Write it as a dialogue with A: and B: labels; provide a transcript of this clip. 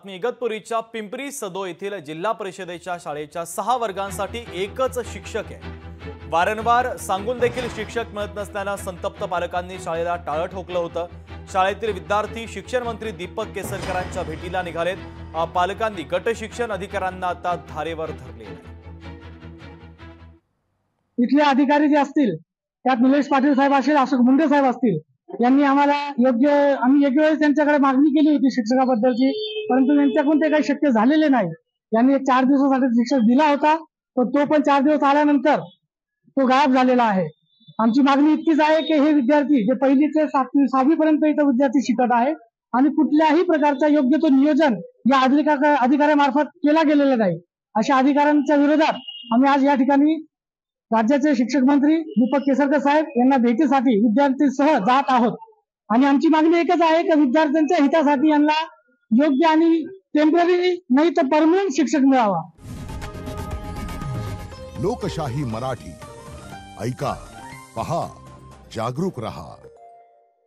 A: इगतपुरीच्या पिंपरी सदो येथील जिल्हा परिषदेच्या शाळेच्या 6 वर्गांसाठी एकच शिक्षक आहे। वारंवार सांगून देखील शिक्षक मिळत नसल्याने संतप्त पालकांनी शाळेला टाळं ठोकलं होतं। शाळेतील विद्यार्थी शिक्षण मंत्री दीपक केसरकरांच्या भेटीला निघालेत। पालकांनी गट शिक्षण अधिकाऱ्यांना आता धारेवर धरले आहे।
B: इथले अधिकारी जे असतील त्यात निलेश पाटील साहेब असतील, अशोक मुंडे साहेब असतील, यांनी आम्हाला आम्ही योग्य वेळेस त्यांच्याकडे मागणी केली होती शिक्षकाबद्दलची, परंतु त्यांच्याकडून ते काही शक्य झालेले नाही। यांनी 4 दिवसासाठी शिक्षक दिला होता, पण तो पण 4 दिवस आल्यानंतर तो गायब झालेला आहे। आमची मागणी इतकीच आहे की हे विद्यार्थी जे 1ली ते 7वी पर्यंत इथं विद्यार्थी शिकत आहे आणि कुठल्याही प्रकारचा योग्य तो नियोजन या अधिकाऱ्यामार्फत केला गेलेला नाही, अशा अधिकाऱ्यांच्या विरोधात आम्ही आज या ठिकाणी राज्याचे शिक्षक मंत्री दीपक केसरकर साहेब यांना भेटीसाठी विद्यार्थ्यांसह जात आहोत। आणि आमची मागणी एकच आहे की विद्यार्थ्यांच्या हितासाठी यांना योग्य आणि टेम्पररी नाही तर परमनंट शिक्षक मिळावा।
C: लोकशाही मराठी ऐका, पहा, जागरूक रहा।